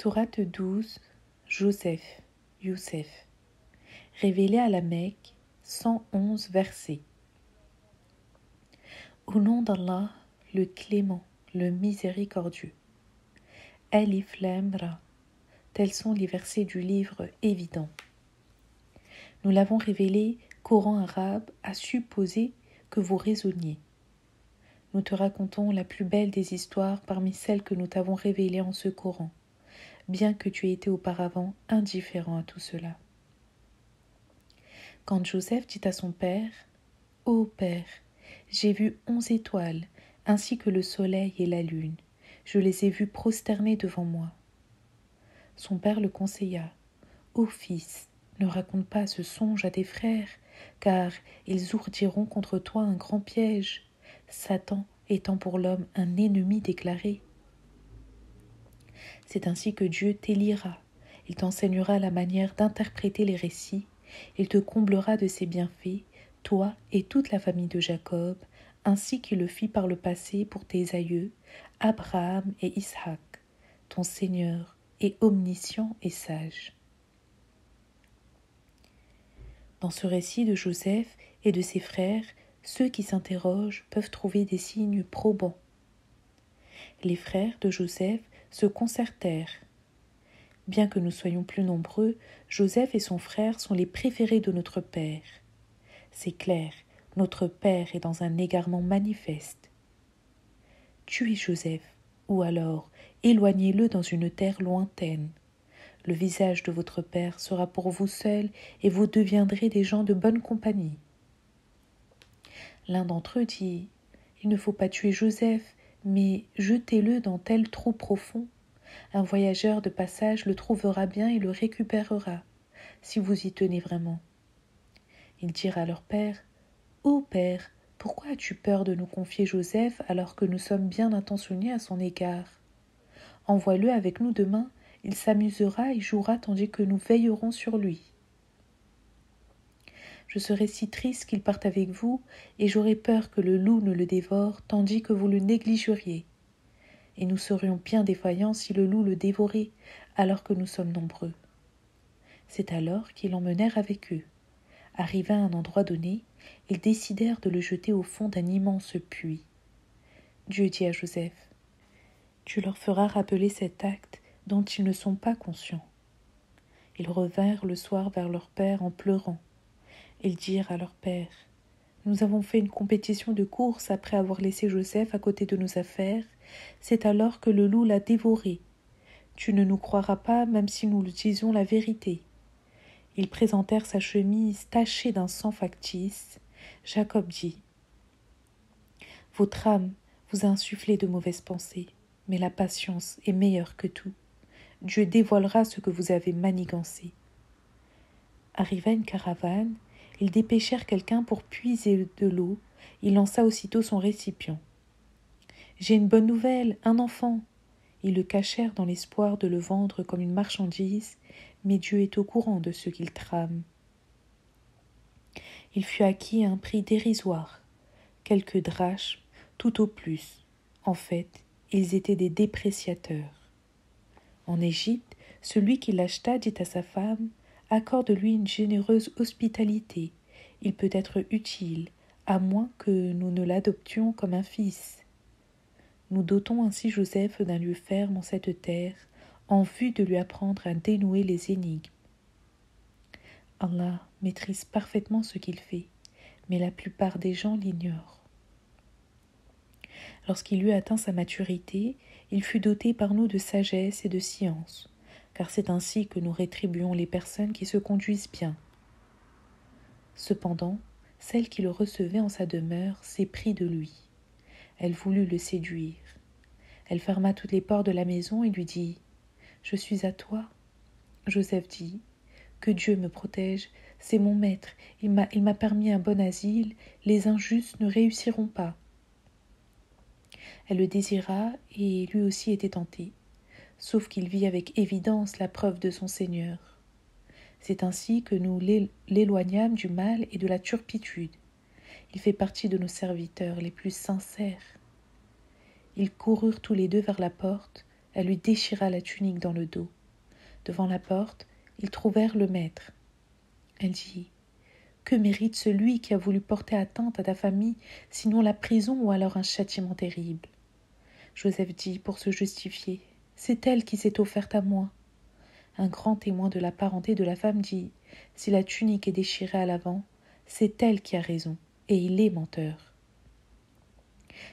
Sourate 12, Joseph, Youssef. Révélé à la Mecque, 111 versets. Au nom d'Allah, le clément, le miséricordieux. Alif Lam Ra. Tels sont les versets du livre évident. Nous l'avons révélé, Coran arabe a supposé que vous raisonniez. Nous te racontons la plus belle des histoires parmi celles que nous t'avons révélées en ce Coran, bien que tu aies été auparavant indifférent à tout cela. Quand Joseph dit à son père, « Ô père, j'ai vu 11 étoiles, ainsi que le soleil et la lune. Je les ai vus prosternés devant moi. » Son père le conseilla, « Ô fils, ne raconte pas ce songe à tes frères, car ils ourdiront contre toi un grand piège, Satan étant pour l'homme un ennemi déclaré. C'est ainsi que Dieu t'élira, il t'enseignera la manière d'interpréter les récits, il te comblera de ses bienfaits, toi et toute la famille de Jacob, ainsi qu'il le fit par le passé pour tes aïeux, Abraham et Ishaq, ton Seigneur est omniscient et sage. » Dans ce récit de Joseph et de ses frères, ceux qui s'interrogent peuvent trouver des signes probants. Les frères de Joseph se concertèrent. Bien que nous soyons plus nombreux, Joseph et son frère sont les préférés de notre père. C'est clair, notre père est dans un égarement manifeste. Tuez Joseph, ou alors éloignez-le dans une terre lointaine. Le visage de votre père sera pour vous seul et vous deviendrez des gens de bonne compagnie. L'un d'entre eux dit, « Il ne faut pas tuer Joseph, mais jetez-le dans tel trou profond. Un voyageur de passage le trouvera bien et le récupérera, si vous y tenez vraiment. » Ils dirent à leur père, « Ô père, pourquoi as-tu peur de nous confier Joseph alors que nous sommes bien intentionnés à son égard? Envoie-le avec nous demain, il s'amusera et jouera tandis que nous veillerons sur lui. Je serais si triste qu'il parte avec vous, et j'aurais peur que le loup ne le dévore tandis que vous le négligeriez. Et nous serions bien défaillants si le loup le dévorait, alors que nous sommes nombreux. » C'est alors qu'ils l'emmenèrent avec eux. Arrivés à un endroit donné, ils décidèrent de le jeter au fond d'un immense puits. Dieu dit à Joseph, « Tu leur feras rappeler cet acte dont ils ne sont pas conscients. » Ils revinrent le soir vers leur père en pleurant. Ils dirent à leur père, « Nous avons fait une compétition de course après avoir laissé Joseph à côté de nos affaires. C'est alors que le loup l'a dévoré. Tu ne nous croiras pas même si nous disons la vérité. » Ils présentèrent sa chemise tachée d'un sang factice. Jacob dit, « Votre âme vous a insufflé de mauvaises pensées, mais la patience est meilleure que tout. Dieu dévoilera ce que vous avez manigancé. » Arriva une caravane, ils dépêchèrent quelqu'un pour puiser de l'eau, il lança aussitôt son récipient. « J'ai une bonne nouvelle, un enfant !» Ils le cachèrent dans l'espoir de le vendre comme une marchandise, mais Dieu est au courant de ce qu'il trame. Il fut acquis à un prix dérisoire, quelques drachmes, tout au plus. En fait, ils étaient des dépréciateurs. En Égypte, celui qui l'acheta dit à sa femme, « Accorde-lui une généreuse hospitalité, il peut être utile, à moins que nous ne l'adoptions comme un fils. » Nous dotons ainsi Joseph d'un lieu ferme en cette terre, en vue de lui apprendre à dénouer les énigmes. Allah maîtrise parfaitement ce qu'il fait, mais la plupart des gens l'ignorent. Lorsqu'il eut atteint sa maturité, il fut doté par nous de sagesse et de science, car c'est ainsi que nous rétribuons les personnes qui se conduisent bien. Cependant, celle qui le recevait en sa demeure s'éprit de lui. Elle voulut le séduire. Elle ferma toutes les portes de la maison et lui dit, « Je suis à toi. » Joseph dit, « Que Dieu me protège, c'est mon maître, il m'a permis un bon asile, les injustes ne réussiront pas. » Elle le désira et lui aussi était tenté, sauf qu'il vit avec évidence la preuve de son Seigneur. C'est ainsi que nous l'éloignâmes du mal et de la turpitude. Il fait partie de nos serviteurs les plus sincères. Ils coururent tous les deux vers la porte. Elle lui déchira la tunique dans le dos. Devant la porte, ils trouvèrent le maître. Elle dit « Que mérite celui qui a voulu porter atteinte à ta famille, sinon la prison ou alors un châtiment terrible ?» Joseph dit pour se justifier « C'est elle qui s'est offerte à moi. » Un grand témoin de la parenté de la femme dit « Si la tunique est déchirée à l'avant, c'est elle qui a raison, et il est menteur.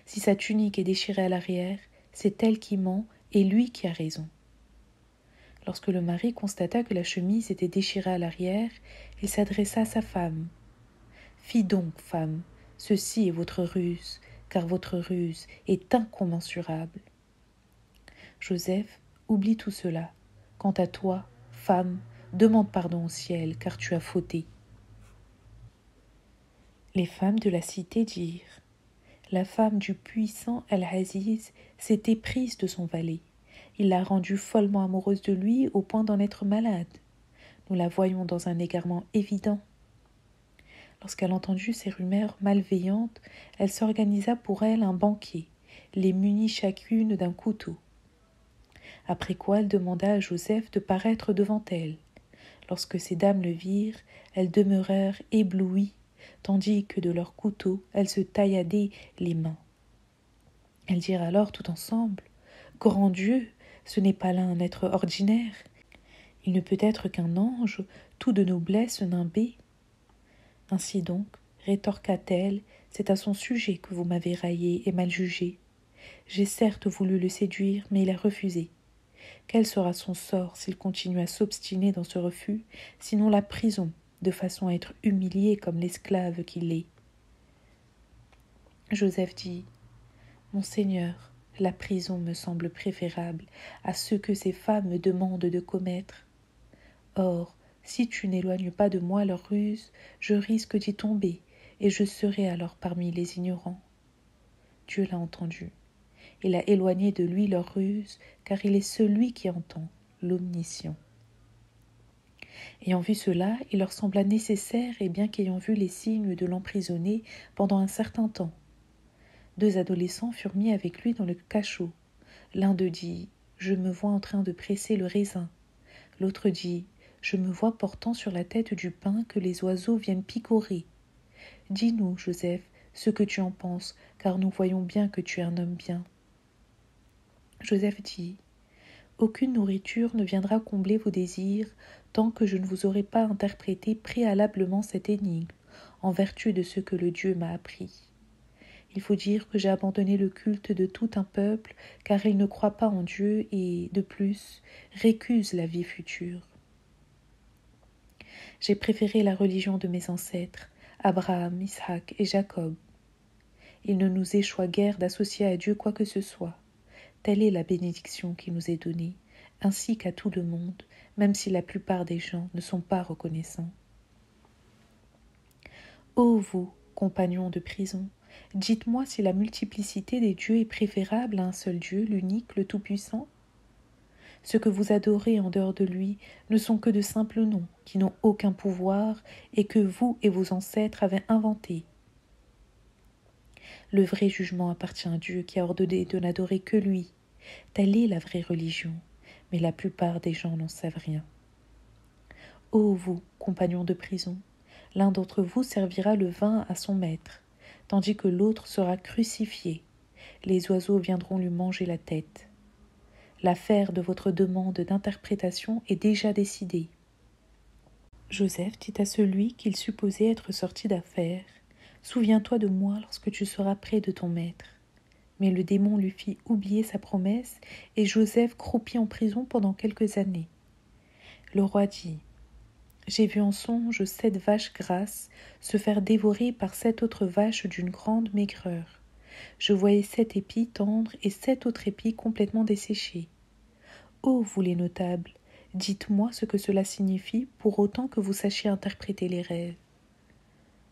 Si sa tunique est déchirée à l'arrière, c'est elle qui ment, et lui qui a raison. » Lorsque le mari constata que la chemise était déchirée à l'arrière, il s'adressa à sa femme. « Fi donc, femme, ceci est votre ruse, car votre ruse est incommensurable. » Joseph oublie tout cela. Quant à toi, femme, demande pardon au ciel, car tu as fauté. Les femmes de la cité dirent « La femme du puissant Al-Aziz s'est éprise de son valet. Il l'a rendue follement amoureuse de lui au point d'en être malade. Nous la voyons dans un égarement évident. » Lorsqu'elle entendit ces rumeurs malveillantes, elle s'organisa pour elle un banquet, les munit chacune d'un couteau. Après quoi elle demanda à Joseph de paraître devant elle. Lorsque ces dames le virent, elles demeurèrent éblouies, tandis que de leurs couteaux elles se tailladaient les mains. Elles dirent alors tout ensemble « Grand Dieu, ce n'est pas là un être ordinaire. Il ne peut être qu'un ange, tout de noblesse nimbé. » Ainsi donc, rétorqua-t-elle, c'est à son sujet que vous m'avez raillé et mal jugé. J'ai certes voulu le séduire, mais il a refusé. Quel sera son sort s'il continue à s'obstiner dans ce refus, sinon la prison, de façon à être humilié comme l'esclave qu'il est. Joseph dit « Mon Seigneur, la prison me semble préférable à ce que ces femmes me demandent de commettre. Or, si tu n'éloignes pas de moi leur ruse, je risque d'y tomber, et je serai alors parmi les ignorants. » Dieu l'a entendu. Il a éloigné de lui leur ruse, car il est celui qui entend, l'omniscient. Ayant vu cela, il leur sembla nécessaire, et bien qu'ayant vu les signes de l'emprisonner pendant un certain temps, 2 adolescents furent mis avec lui dans le cachot. L'un d'eux dit « Je me vois en train de presser le raisin ». L'autre dit « Je me vois portant sur la tête du pain que les oiseaux viennent picorer. Dis-nous, Joseph, ce que tu en penses, car nous voyons bien que tu es un homme bien. » Joseph dit « Aucune nourriture ne viendra combler vos désirs tant que je ne vous aurai pas interprété préalablement cette énigme, en vertu de ce que le Dieu m'a appris. Il faut dire que j'ai abandonné le culte de tout un peuple, car il ne croit pas en Dieu et, de plus, récuse la vie future. J'ai préféré la religion de mes ancêtres, Abraham, Isaac et Jacob. Il ne nous échoit guère d'associer à Dieu quoi que ce soit. Telle est la bénédiction qui nous est donnée, ainsi qu'à tout le monde, même si la plupart des gens ne sont pas reconnaissants. Ô vous, compagnons de prison, dites-moi si la multiplicité des dieux est préférable à un seul Dieu, l'unique, le Tout-Puissant. Ce que vous adorez en dehors de lui ne sont que de simples noms qui n'ont aucun pouvoir et que vous et vos ancêtres avez inventés. Le vrai jugement appartient à Dieu qui a ordonné de n'adorer que lui. Telle est la vraie religion, mais la plupart des gens n'en savent rien. Ô vous, compagnons de prison, l'un d'entre vous servira le vin à son maître, tandis que l'autre sera crucifié. Les oiseaux viendront lui manger la tête. L'affaire de votre demande d'interprétation est déjà décidée. » Joseph dit à celui qu'il supposait être sorti d'affaire, « Souviens-toi de moi lorsque tu seras près de ton maître. » Mais le démon lui fit oublier sa promesse, et Joseph croupit en prison pendant quelques années. Le roi dit « J'ai vu en songe 7 vaches grasses se faire dévorer par 7 autres vaches d'une grande maigreur. Je voyais 7 épis tendres et 7 autres épis complètement desséchés. Ô vous les notables, dites-moi ce que cela signifie pour autant que vous sachiez interpréter les rêves. »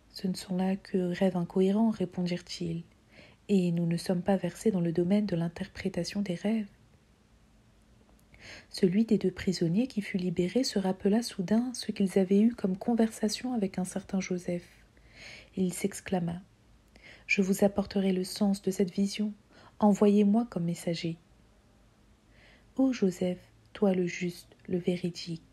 Ce ne sont là que rêves incohérents, répondirent-ils, et nous ne sommes pas versés dans le domaine de l'interprétation des rêves. Celui des 2 prisonniers qui fut libéré se rappela soudain ce qu'ils avaient eu comme conversation avec un certain Joseph. Et il s'exclama « Je vous apporterai le sens de cette vision, envoyez-moi comme messager. » Ô Joseph, toi le juste, le véridique,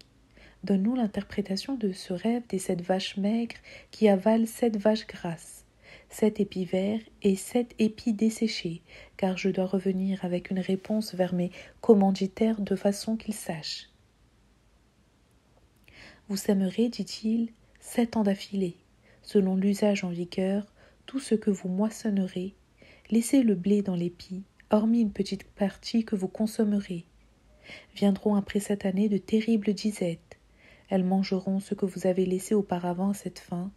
donne-nous l'interprétation de ce rêve des 7 vaches maigres qui avalent 7 vaches grasses, 7 épis verts et 7 épis desséchés, car je dois revenir avec une réponse vers mes commanditaires de façon qu'ils sachent. Vous sèmerez, dit-il, 7 ans d'affilée, selon l'usage en vigueur, tout ce que vous moissonnerez, laissez le blé dans l'épi, hormis une petite partie que vous consommerez. Viendront après cette année de terribles disettes. Elles mangeront ce que vous avez laissé auparavant à cette fin,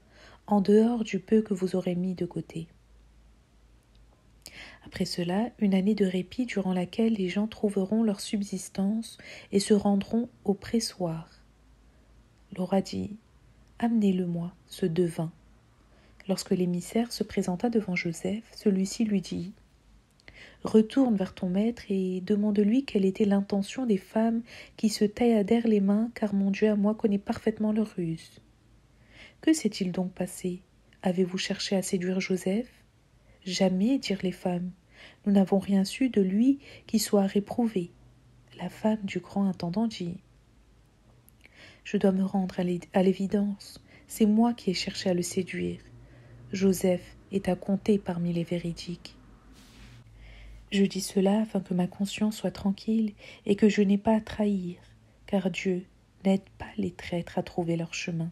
en dehors du peu que vous aurez mis de côté. Après cela, une année de répit durant laquelle les gens trouveront leur subsistance et se rendront au pressoir. Le roi dit « Amenez-le-moi, ce devin. » Lorsque l'émissaire se présenta devant Joseph, celui-ci lui dit « Retourne vers ton maître et demande-lui quelle était l'intention des femmes qui se tailladèrent les mains, car mon Dieu à moi connaît parfaitement leur ruse. Que s'est-il donc passé? Avez-vous cherché à séduire Joseph? Jamais, dirent les femmes. Nous n'avons rien su de lui qui soit réprouvé. » La femme du grand intendant dit « Je dois me rendre à l'évidence. C'est moi qui ai cherché à le séduire. Joseph est à compter parmi les véridiques. Je dis cela afin que ma conscience soit tranquille et que je n'ai pas à trahir, car Dieu n'aide pas les traîtres à trouver leur chemin.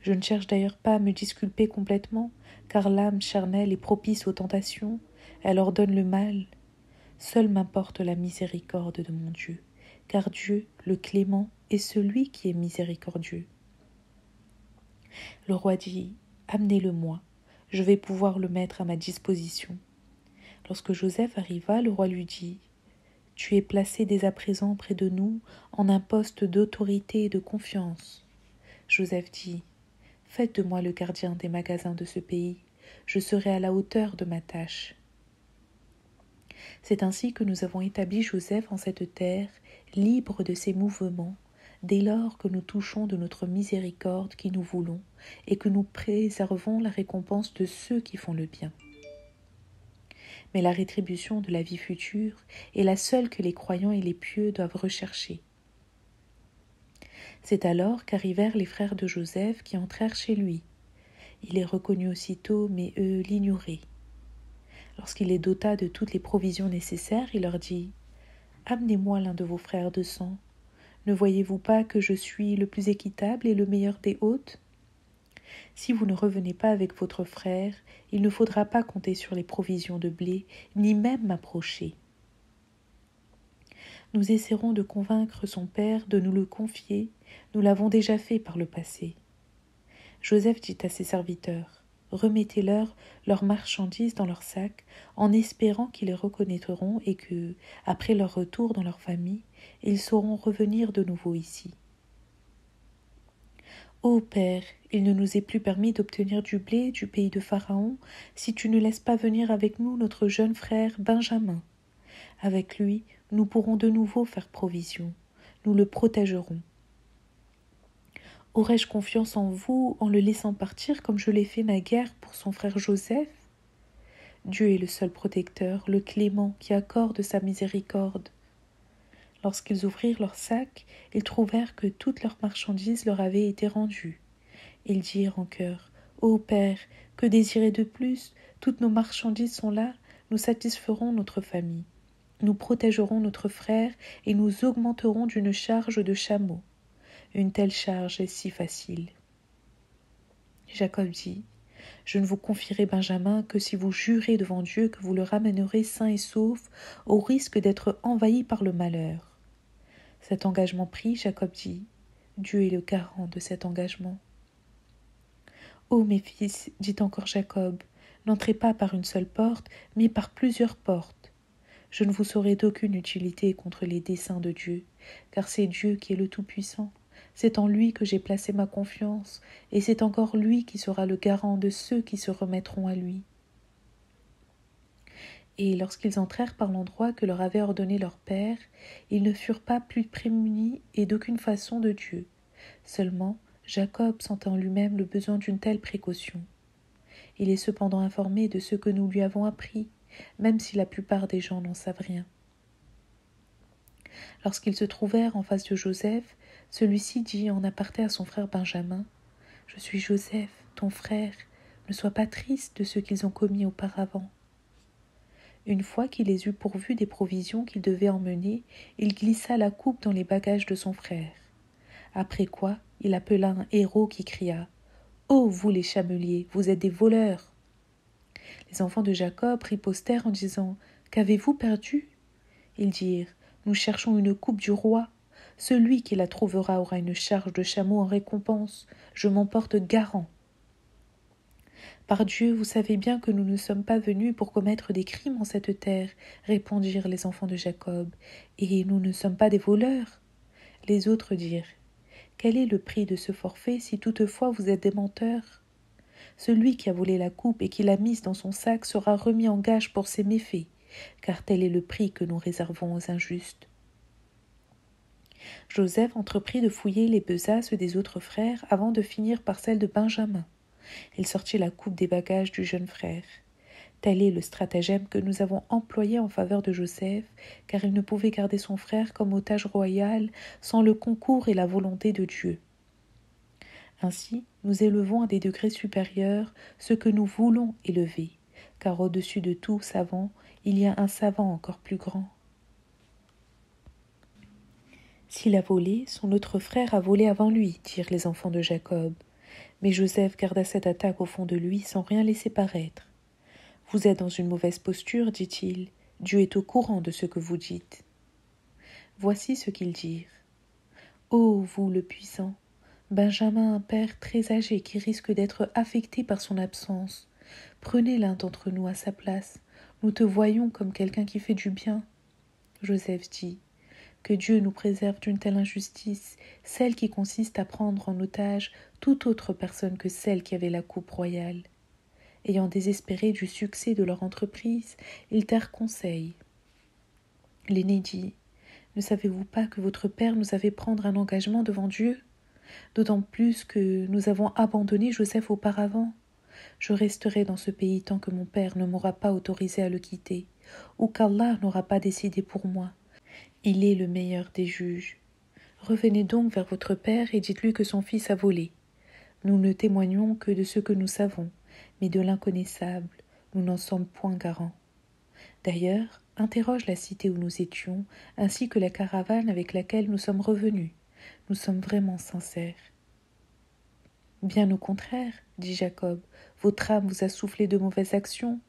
Je ne cherche d'ailleurs pas à me disculper complètement, car l'âme charnelle est propice aux tentations, elle ordonne le mal. Seul m'importe la miséricorde de mon Dieu, car Dieu, le clément, est celui qui est miséricordieux. » Le roi dit « Amenez-le-moi, je vais pouvoir le mettre à ma disposition. » Lorsque Joseph arriva, le roi lui dit « Tu es placé dès à présent près de nous en un poste d'autorité et de confiance. » Joseph dit « Faites de moi le gardien des magasins de ce pays, je serai à la hauteur de ma tâche. » C'est ainsi que nous avons établi Joseph en cette terre, libre de ses mouvements, dès lors que nous touchons de notre miséricorde qui nous voulons et que nous préservons la récompense de ceux qui font le bien. Mais la rétribution de la vie future est la seule que les croyants et les pieux doivent rechercher. C'est alors qu'arrivèrent les frères de Joseph qui entrèrent chez lui. Il les reconnut aussitôt, mais eux l'ignoraient. Lorsqu'il les dota de toutes les provisions nécessaires, il leur dit « Amenez-moi l'un de vos frères de sang. Ne voyez-vous pas que je suis le plus équitable et le meilleur des hôtes? Si vous ne revenez pas avec votre frère, il ne faudra pas compter sur les provisions de blé, ni même m'approcher. » Nous essaierons de convaincre son père de nous le confier, nous l'avons déjà fait par le passé. Joseph dit à ses serviteurs « Remettez-leur leurs marchandises dans leurs sacs, en espérant qu'ils les reconnaîtront et que, après leur retour dans leur famille, ils sauront revenir de nouveau ici. » Ô Père, il ne nous est plus permis d'obtenir du blé du pays de Pharaon si tu ne laisses pas venir avec nous notre jeune frère Benjamin. Avec lui, nous pourrons de nouveau faire provision. Nous le protégerons. Aurais-je confiance en vous en le laissant partir comme je l'ai fait naguère pour son frère Joseph? Dieu est le seul protecteur, le clément qui accorde sa miséricorde. Lorsqu'ils ouvrirent leurs sacs, ils trouvèrent que toutes leurs marchandises leur avaient été rendues. Ils dirent en chœur « Ô Père, que désirer de plus? Toutes nos marchandises sont là, nous satisferons notre famille. Nous protégerons notre frère et nous augmenterons d'une charge de chameau. Une telle charge est si facile. » Jacob dit « Je ne vous confierai Benjamin que si vous jurez devant Dieu que vous le ramènerez sain et sauf, au risque d'être envahi par le malheur. » Cet engagement pris, Jacob dit « Dieu est le garant de cet engagement. » « Ô mes fils, dit encore Jacob, n'entrez pas par une seule porte, mais par plusieurs portes. Je ne vous serai d'aucune utilité contre les desseins de Dieu, car c'est Dieu qui est le Tout-Puissant. C'est en lui que j'ai placé ma confiance, et c'est encore lui qui sera le garant de ceux qui se remettront à lui. » Et lorsqu'ils entrèrent par l'endroit que leur avait ordonné leur père, ils ne furent pas plus prémunis et d'aucune façon de Dieu. Seulement, Jacob sentait en lui-même le besoin d'une telle précaution. Il est cependant informé de ce que nous lui avons appris, même si la plupart des gens n'en savent rien. Lorsqu'ils se trouvèrent en face de Joseph, celui-ci dit en aparté à son frère Benjamin : « Je suis Joseph, ton frère, ne sois pas triste de ce qu'ils ont commis auparavant. » Une fois qu'il les eut pourvus des provisions qu'il devait emmener, il glissa la coupe dans les bagages de son frère. Après quoi, il appela un héraut qui cria : « Ô vous les chameliers, vous êtes des voleurs !» Les enfants de Jacob ripostèrent en disant : « Qu'avez-vous perdu ?» Ils dirent : « Nous cherchons une coupe du roi. Celui qui la trouvera aura une charge de chameau en récompense. Je m'en porte garant. » « Par Dieu, vous savez bien que nous ne sommes pas venus pour commettre des crimes en cette terre, » répondirent les enfants de Jacob, « et nous ne sommes pas des voleurs. » Les autres dirent : « Quel est le prix de ce forfait si toutefois vous êtes des menteurs ? Celui qui a volé la coupe et qui l'a mise dans son sac sera remis en gage pour ses méfaits, car tel est le prix que nous réservons aux injustes. » Joseph entreprit de fouiller les besaces des autres frères avant de finir par celle de Benjamin. Il sortit la coupe des bagages du jeune frère. Tel est le stratagème que nous avons employé en faveur de Joseph, car il ne pouvait garder son frère comme otage royal sans le concours et la volonté de Dieu. Ainsi, nous élevons à des degrés supérieurs ce que nous voulons élever, car au-dessus de tout savant, il y a un savant encore plus grand. S'il a volé, son autre frère a volé avant lui, dirent les enfants de Jacob. Mais Joseph garda cette attaque au fond de lui sans rien laisser paraître. « Vous êtes dans une mauvaise posture, dit-il. Dieu est au courant de ce que vous dites. » Voici ce qu'ils dirent. « Ô vous, le puissant, Benjamin a un père très âgé qui risque d'être affecté par son absence. Prenez l'un d'entre nous à sa place. Nous te voyons comme quelqu'un qui fait du bien. » Joseph dit : « Que Dieu nous préserve d'une telle injustice, celle qui consiste à prendre en otage toute autre personne que celle qui avait la coupe royale. » Ayant désespéré du succès de leur entreprise, ils tinrent conseil. L'aîné dit : « Ne savez-vous pas que votre père nous avait prendre un engagement devant Dieu ? D'autant plus que nous avons abandonné Joseph auparavant. Je resterai dans ce pays tant que mon père ne m'aura pas autorisé à le quitter, ou qu'Allah n'aura pas décidé pour moi. Il est le meilleur des juges. Revenez donc vers votre père et dites-lui que son fils a volé. Nous ne témoignons que de ce que nous savons, mais de l'inconnaissable, nous n'en sommes point garants. D'ailleurs, interroge la cité où nous étions, ainsi que la caravane avec laquelle nous sommes revenus. Nous sommes vraiment sincères. » « Bien au contraire, dit Jacob, votre âme vous a soufflé de mauvaises actions.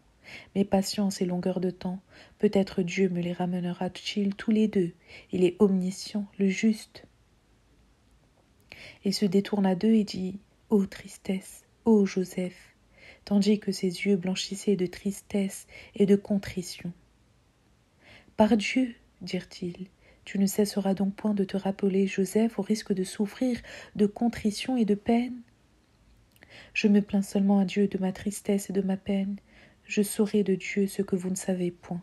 Mais patience et longueur de temps, peut-être Dieu me les ramènera-t-il tous les deux. Il est omniscient, le juste. » Il se détourna d'eux et dit : « Ô tristesse, ô Joseph !» tandis que ses yeux blanchissaient de tristesse et de contrition. « Par Dieu, dirent-ils, tu ne cesseras donc point de te rappeler Joseph au risque de souffrir de contrition et de peine ? Je me plains seulement à Dieu de ma tristesse et de ma peine. Je saurai de Dieu ce que vous ne savez point.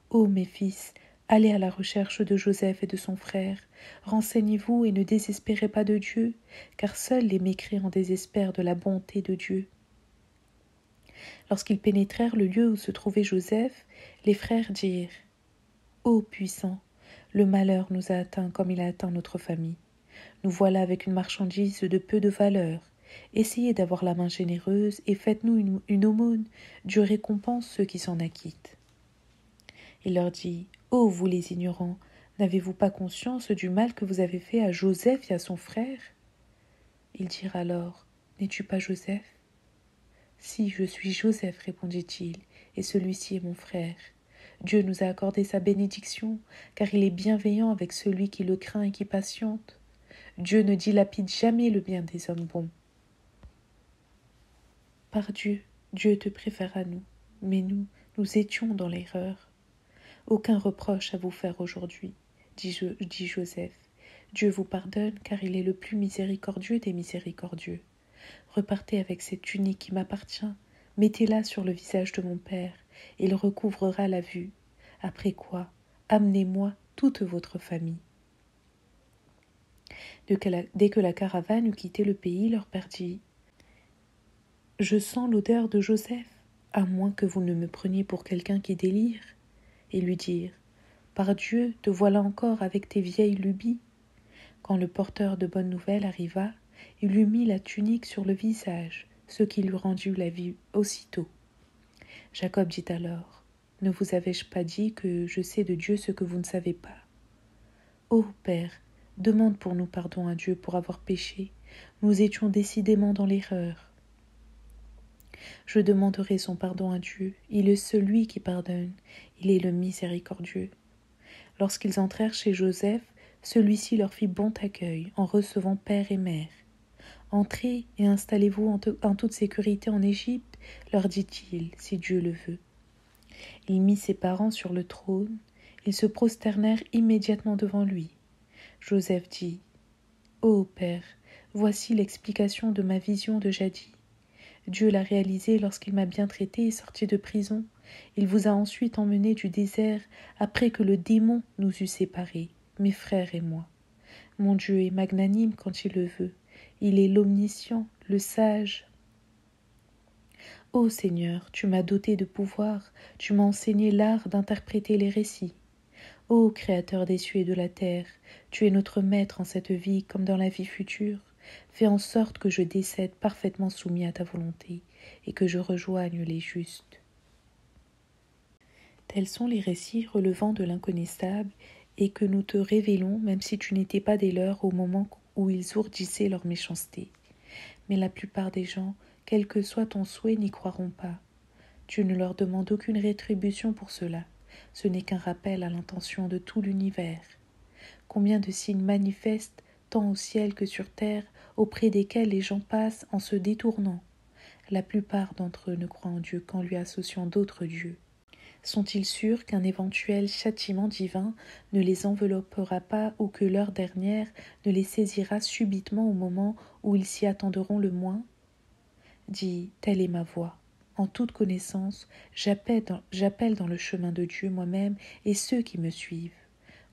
Ô mes fils, allez à la recherche de Joseph et de son frère. Renseignez-vous et ne désespérez pas de Dieu, car seuls les mécréants désespèrent de la bonté de Dieu. » Lorsqu'ils pénétrèrent le lieu où se trouvait Joseph, les frères dirent : « Ô puissant, le malheur nous a atteints comme il a atteint notre famille. Nous voilà avec une marchandise de peu de valeur. Essayez d'avoir la main généreuse et faites-nous une aumône. Dieu récompense ceux qui s'en acquittent. » Il leur dit : « Ô vous les ignorants, n'avez-vous pas conscience du mal que vous avez fait à Joseph et à son frère ?» Ils dirent alors : « N'es-tu pas Joseph ? » ?»« Si, je suis Joseph, répondit-il, et celui-ci est mon frère. Dieu nous a accordé sa bénédiction, car il est bienveillant avec celui qui le craint et qui patiente. Dieu ne dilapide jamais le bien des hommes bons. Par Dieu, Dieu te préfère à nous, mais nous étions dans l'erreur. Aucun reproche à vous faire aujourd'hui, dit Joseph. Dieu vous pardonne, car il est le plus miséricordieux des miséricordieux. Repartez avec cette tunique qui m'appartient, mettez-la sur le visage de mon père, et il recouvrera la vue. Après quoi, amenez-moi toute votre famille. » Dès que la caravane eut quitté le pays, leur père dit : « Je sens l'odeur de Joseph, à moins que vous ne me preniez pour quelqu'un qui délire. » Et lui dirent : « Par Dieu, te voilà encore avec tes vieilles lubies. » Quand le porteur de bonnes nouvelles arriva, il lui mit la tunique sur le visage, ce qui lui rendit la vie aussitôt. Jacob dit alors, « Ne vous avais-je pas dit que je sais de Dieu ce que vous ne savez pas? Ô Père, demande pour nous pardon à Dieu pour avoir péché. Nous étions décidément dans l'erreur. » Je demanderai son pardon à Dieu. Il est celui qui pardonne. Il est le miséricordieux. Lorsqu'ils entrèrent chez Joseph, celui-ci leur fit bon accueil en recevant père et mère. « Entrez et installez-vous en toute sécurité en Égypte, leur dit-il, si Dieu le veut. » Il mit ses parents sur le trône. Ils se prosternèrent immédiatement devant lui. Joseph dit, « Ô Père, voici l'explication de ma vision de jadis. Dieu l'a réalisée lorsqu'il m'a bien traité et sorti de prison. Il vous a ensuite emmenés du désert après que le démon nous eut séparés, mes frères et moi. Mon Dieu est magnanime quand il le veut. Il est l'omniscient, le sage. Ô Seigneur, tu m'as doté de pouvoir, tu m'as enseigné l'art d'interpréter les récits. Ô Créateur des cieux et de la terre, tu es notre maître en cette vie comme dans la vie future. Fais en sorte que je décède parfaitement soumis à ta volonté et que je rejoigne les justes. » Tels sont les récits relevant de l'inconnaissable et que nous te révélons même si tu n'étais pas des leurs au moment où ils ourdissaient leur méchanceté. Mais la plupart des gens, quel que soit ton souhait, n'y croiront pas. Tu ne leur demandes aucune rétribution pour cela. Ce n'est qu'un rappel à l'intention de tout l'univers. Combien de signes manifestes, tant au ciel que sur terre, auprès desquels les gens passent en se détournant. La plupart d'entre eux ne croient en Dieu qu'en lui associant d'autres dieux. Sont-ils sûrs qu'un éventuel châtiment divin ne les enveloppera pas ou que l'heure dernière ne les saisira subitement au moment où ils s'y attendront le moins? Dis, telle est ma voix. En toute connaissance, j'appelle dans le chemin de Dieu moi-même et ceux qui me suivent.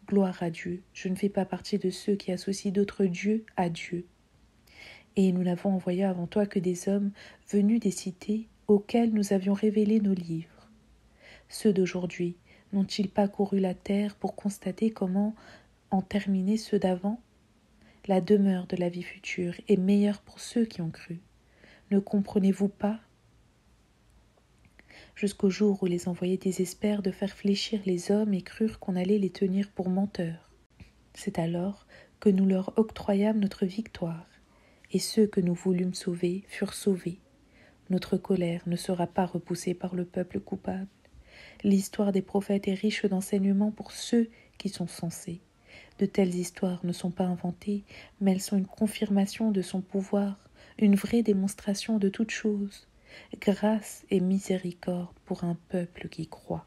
Gloire à Dieu, je ne fais pas partie de ceux qui associent d'autres dieux à Dieu. Et nous n'avons envoyé avant toi que des hommes venus des cités auxquelles nous avions révélé nos livres. Ceux d'aujourd'hui n'ont-ils pas couru la terre pour constater comment en terminer ceux d'avant? La demeure de la vie future est meilleure pour ceux qui ont cru. Ne comprenez-vous pas? Jusqu'au jour où les envoyés désespèrent de faire fléchir les hommes et crurent qu'on allait les tenir pour menteurs. C'est alors que nous leur octroyâmes notre victoire, et ceux que nous voulûmes sauver furent sauvés. Notre colère ne sera pas repoussée par le peuple coupable. L'histoire des prophètes est riche d'enseignements pour ceux qui sont sensés. De telles histoires ne sont pas inventées, mais elles sont une confirmation de son pouvoir, une vraie démonstration de toute chose. Grâce et miséricorde pour un peuple qui croit.